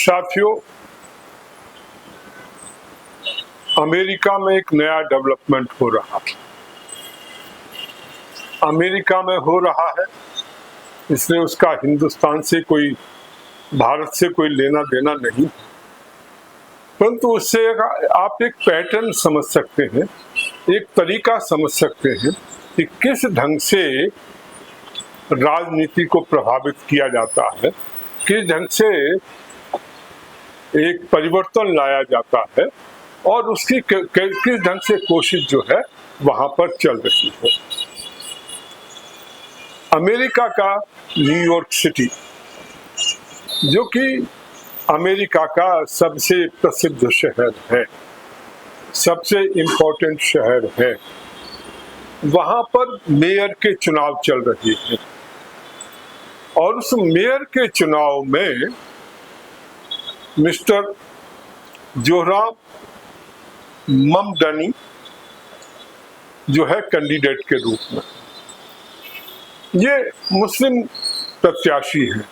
साथियों, अमेरिका में एक नया डेवलपमेंट हो रहा है। अमेरिका में हो रहा है इसलिए उसका हिंदुस्तान से कोई, भारत से कोई लेना देना नहीं, परंतु उससे आप एक पैटर्न समझ सकते हैं, एक तरीका समझ सकते हैं कि किस ढंग से राजनीति को प्रभावित किया जाता है, किस ढंग से एक परिवर्तन लाया जाता है और उसकी किस ढंग से कोशिश जो है वहां पर चल रही है। अमेरिका का न्यूयॉर्क सिटी, जो कि अमेरिका का सबसे प्रसिद्ध शहर है, सबसे इम्पोर्टेंट शहर है, वहां पर मेयर के चुनाव चल रहे हैं और उस मेयर के चुनाव में मिस्टर जोहराम ममदनी जो है कैंडिडेट के रूप में, ये मुस्लिम प्रत्याशी हैं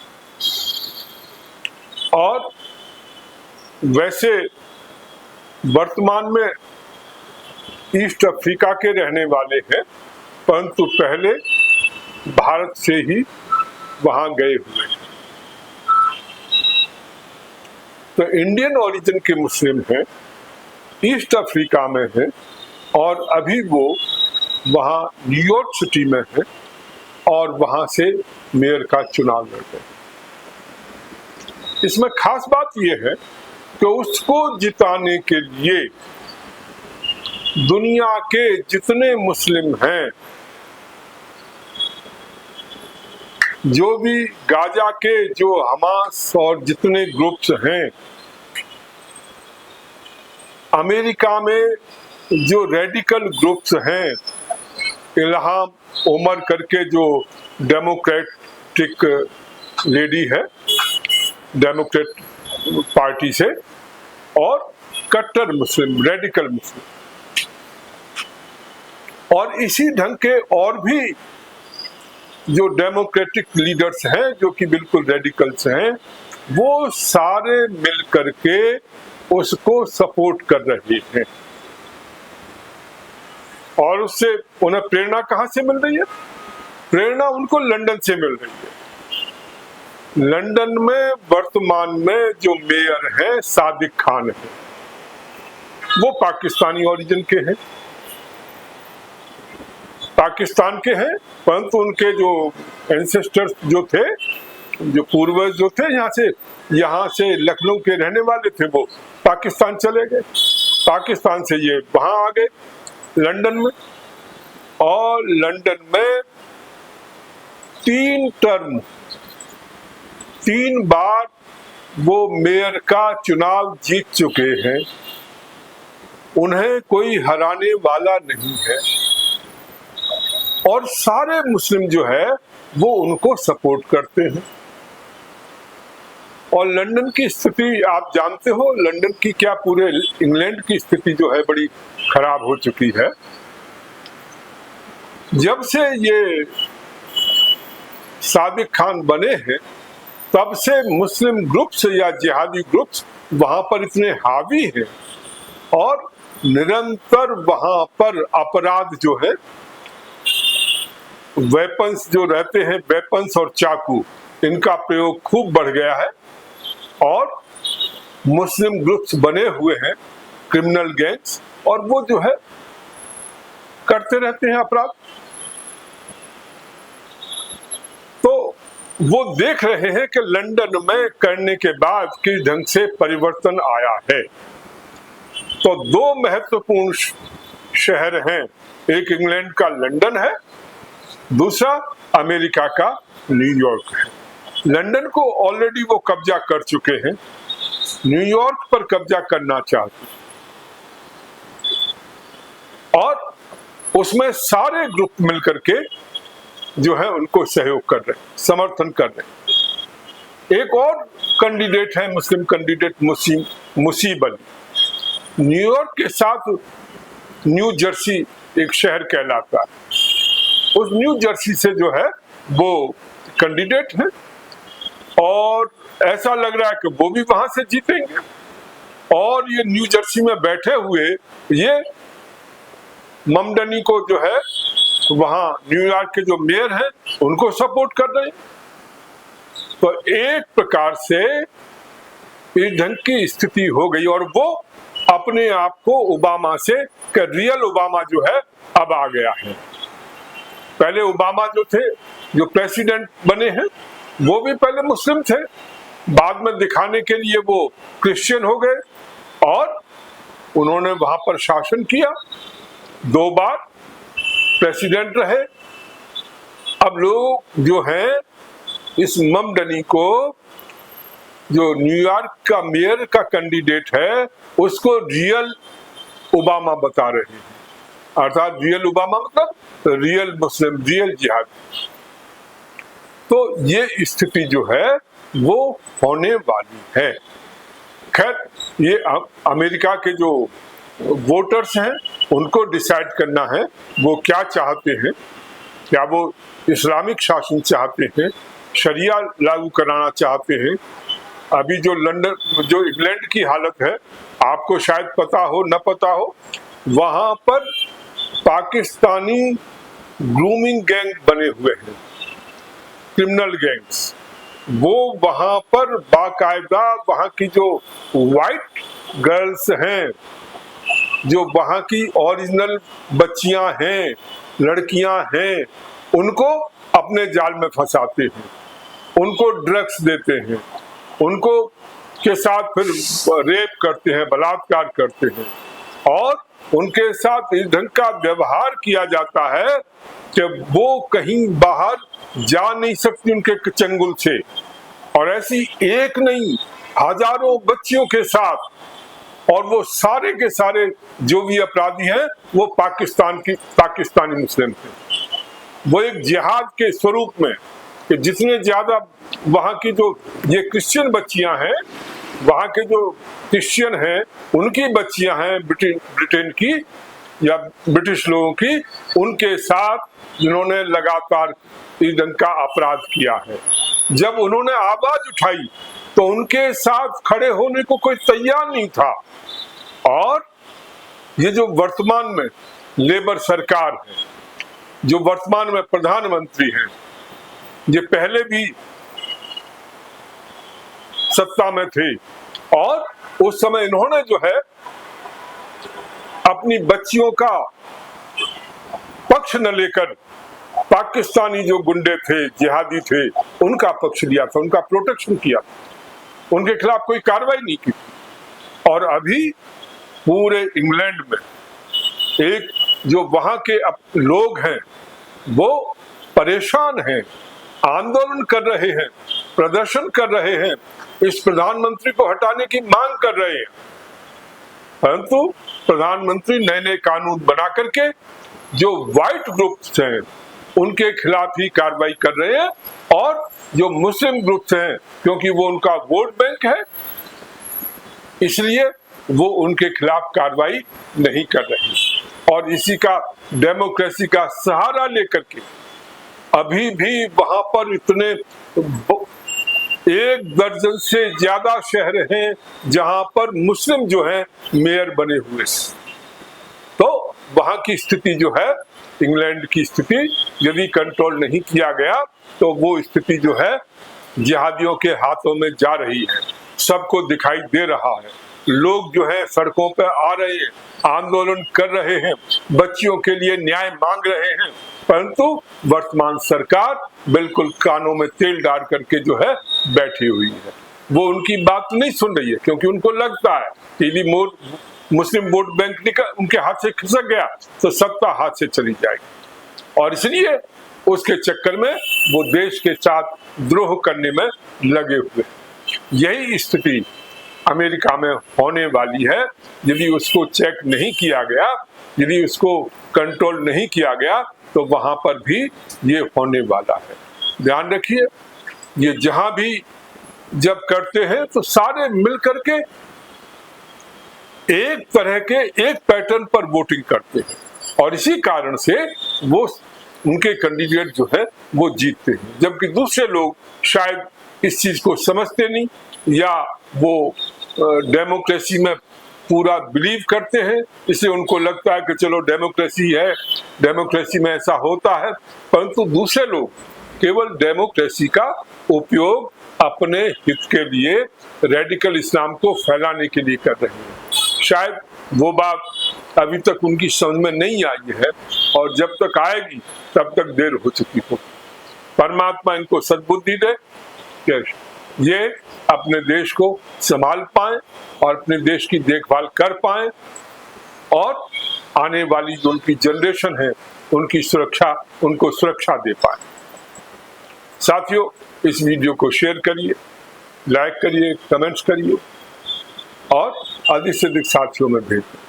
और वैसे वर्तमान में ईस्ट अफ्रीका के रहने वाले हैं, परंतु पहले भारत से ही वहां गए हुए हैं। तो इंडियन ओरिजिन के मुस्लिम हैं, ईस्ट अफ्रीका में हैं और अभी वो वहां न्यूयॉर्क सिटी में है और वहां से मेयर का चुनाव लड़ रहे हैं। इसमें खास बात यह है कि उसको जिताने के लिए दुनिया के जितने मुस्लिम हैं, जो भी गाजा के जो हमास और जितने ग्रुप्स हैं, अमेरिका में जो रेडिकल ग्रुप्स हैं, इल्हाम उमर करके जो डेमोक्रेटिक लेडी है, डेमोक्रेट पार्टी से, और कट्टर मुस्लिम, रेडिकल मुस्लिम, और इसी ढंग के और भी जो डेमोक्रेटिक लीडर्स हैं जो कि बिल्कुल रेडिकल्स हैं, वो सारे मिल करके उसको सपोर्ट कर रहे हैं। और उससे उन्हें प्रेरणा कहां से मिल रही है? प्रेरणा उनको लंदन से मिल रही है। लंदन में वर्तमान में जो मेयर है सादिक खान है, वो पाकिस्तानी ओरिजिन के हैं, पाकिस्तान के हैं, परंतु उनके जो एंसेस्टर्स जो थे, जो पूर्वज जो थे, यहाँ से लखनऊ के रहने वाले थे, वो पाकिस्तान चले गए, पाकिस्तान से ये वहां आ गए लंदन में, और लंदन में 3 बार वो मेयर का चुनाव जीत चुके हैं। उन्हें कोई हराने वाला नहीं है और सारे मुस्लिम जो है वो उनको सपोर्ट करते हैं। और लंदन की स्थिति आप जानते हो, लंदन की क्या पूरे इंग्लैंड की स्थिति जो है बड़ी खराब हो चुकी है। जब से ये सादिक खान बने हैं तब से मुस्लिम ग्रुप्स या जिहादी ग्रुप्स वहां पर इतने हावी हैं और निरंतर वहां पर अपराध जो है, वेपन्स जो रहते हैं, वेपन्स और चाकू, इनका प्रयोग खूब बढ़ गया है और मुस्लिम ग्रुप्स बने हुए हैं, क्रिमिनल गैंग्स, और वो जो है करते रहते हैं अपराध। तो वो देख रहे हैं कि लंदन में करने के बाद किस ढंग से परिवर्तन आया है। तो 2 महत्वपूर्ण शहर हैं, एक इंग्लैंड का लंदन है, दूसरा अमेरिका का न्यूयॉर्क है। लंदन को ऑलरेडी वो कब्जा कर चुके हैं, न्यूयॉर्क पर कब्जा करना चाहते हैं और उसमें सारे ग्रुप मिलकर के जो है उनको सहयोग कर रहे हैं, समर्थन कर रहे हैं। एक और कैंडिडेट है, मुस्लिम कैंडिडेट मुसीब अली, न्यूयॉर्क के साथ न्यू जर्सी एक शहर कहलाता है, उस न्यू जर्सी से जो है वो कैंडिडेट है और ऐसा लग रहा है कि वो भी वहां से जीतेंगे, और ये न्यू जर्सी में बैठे हुए ये ममडनी को जो है वहां न्यूयॉर्क के जो मेयर हैं उनको सपोर्ट कर रहे हैं। तो एक प्रकार से इस ढंग की स्थिति हो गई, और वो अपने आप को ओबामा से रियल ओबामा जो है अब आ गया है। पहले ओबामा जो थे, जो प्रेसिडेंट बने हैं, वो भी पहले मुस्लिम थे, बाद में दिखाने के लिए वो क्रिश्चियन हो गए और उन्होंने वहां पर शासन किया, 2 बार प्रेसिडेंट रहे। अब लोग जो हैं इस ममडनी को, जो न्यूयॉर्क का मेयर का कैंडिडेट है, उसको रियल ओबामा बता रहे हैं। अर्थात रियल ओबामा मतलब रियल मुस्लिम, रियल जिहाद। तो ये स्थिति जो है वो होने वाली है। खैर, ये अमेरिका के जो वोटर्स हैं उनको डिसाइड करना है वो क्या चाहते हैं। क्या वो इस्लामिक शासन चाहते हैं, शरिया लागू कराना चाहते हैं। अभी जो इंग्लैंड की हालत है, आपको शायद पता हो न पता हो, वहां पर पाकिस्तानी ग्रूमिंग गैंग बने हुए हैं, क्रिमिनल गैंग्स। वो वहां पर बाकायदा वहां की जो वाइट गर्ल्स हैं, जो वहां की ओरिजिनल बच्चियां हैं, लड़कियां हैं, उनको अपने जाल में फंसाते हैं, उनको ड्रग्स देते हैं, उनको के साथ फिर रेप करते हैं, बलात्कार करते हैं, और उनके साथ इस ढंग का व्यवहार किया जाता है कि वो कहीं बाहर जा नहीं सकती उनके चंगुल से। और ऐसी एक नहीं, हजारों बच्चियों के साथ, और वो सारे के सारे जो भी अपराधी हैं वो पाकिस्तानी मुस्लिम थे। वो एक जिहाद के स्वरूप में कि जितने ज्यादा वहां की जो ये क्रिश्चियन बच्चियां हैं, वहां के जो क्रिश्चियन हैं उनकी बच्चियां हैं ब्रिटेन की या ब्रिटिश लोगों की, उनके साथ जिन्होंने लगातार इस ढंग का अपराध किया है, जब उन्होंने आवाज उठाई तो उनके साथ खड़े होने को कोई तैयार नहीं था। और ये जो वर्तमान में लेबर सरकार है, जो वर्तमान में प्रधानमंत्री हैं, ये पहले भी सत्ता में थे और उस समय इन्होंने जो है अपनी बच्चियों का पक्ष न लेकर पाकिस्तानी जो गुंडे थे, जिहादी थे, उनका पक्ष लिया था, उनका प्रोटेक्शन किया था, उनके खिलाफ कोई कार्रवाई नहीं की। और अभी पूरे इंग्लैंड में एक जो वहां के लोग हैं वो परेशान हैं, आंदोलन कर रहे हैं, प्रदर्शन कर रहे हैं, इस प्रधानमंत्री को हटाने की मांग कर रहे हैं। परंतु प्रधानमंत्री नए नए कानून बना करके जो व्हाइट ग्रुप्स हैं उनके खिलाफ ही कार्रवाई कर रहे हैं, और जो मुस्लिम ग्रुप्स हैं, क्योंकि वो उनका वोट बैंक है, इसलिए वो उनके खिलाफ कार्रवाई नहीं कर रहे। और इसी का डेमोक्रेसी का सहारा लेकर के अभी भी वहां पर इतने 1 दर्जन से ज्यादा शहर हैं जहां पर मुस्लिम जो हैं मेयर बने हुए। तो वहां की स्थिति जो है, इंग्लैंड की स्थिति यदि कंट्रोल नहीं किया गया तो वो स्थिति जो है जिहादियों के हाथों में जा रही है। सबको दिखाई दे रहा है, लोग जो है सड़कों पर आ रहे हैं, आंदोलन कर रहे हैं, बच्चियों के लिए न्याय मांग रहे हैं, परंतु वर्तमान सरकार बिल्कुल कानों में तेल डाल करके जो है बैठी हुई है। वो उनकी बात नहीं सुन रही है, क्योंकि उनको लगता है कि यदि मुस्लिम वोट बैंक उनके हाथ से खिसक गया तो सत्ता हाथ से चली जाएगी, और इसलिए उसके चक्कर में वो देश के साथ द्रोह करने में लगे हुए। यही स्थिति अमेरिका में होने वाली है यदि उसको चेक नहीं किया गया, यदि उसको कंट्रोल नहीं किया गया तो वहां पर भी ये होने वाला है। ध्यान रखिए, ये जहां भी जब करते हैं तो सारे मिलकर के एक तरह के एक पैटर्न पर वोटिंग करते हैं, और इसी कारण से वो उनके कैंडिडेट जो है वो जीतते हैं, जबकि दूसरे लोग शायद इस चीज को समझते नहीं, या वो डेमोक्रेसी में पूरा बिलीव करते हैं, इसलिए उनको लगता है कि चलो डेमोक्रेसी है, डेमोक्रेसी में ऐसा होता है। परंतु दूसरे लोग केवल डेमोक्रेसी का उपयोग अपने हित के लिए रेडिकल इस्लाम को फैलाने के लिए कर रहे हैं। शायद वो बात अभी तक उनकी समझ में नहीं आई है, और जब तक आएगी तब तक देर हो चुकी हो। परमात्मा इनको सद्बुद्धि दे कि ये अपने देश को संभाल पाए और अपने देश की देखभाल कर पाए, और आने वाली जो उनकी जनरेशन है उनको सुरक्षा दे पाए। साथियों, इस वीडियो को शेयर करिए, लाइक करिए, कमेंट्स करिए और अधिक से अधिक साथियों में भेजिए।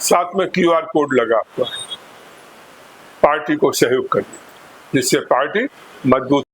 साथ में QR कोड लगा हुआ है, पार्टी को सहयोग करिए जिससे पार्टी मजबूत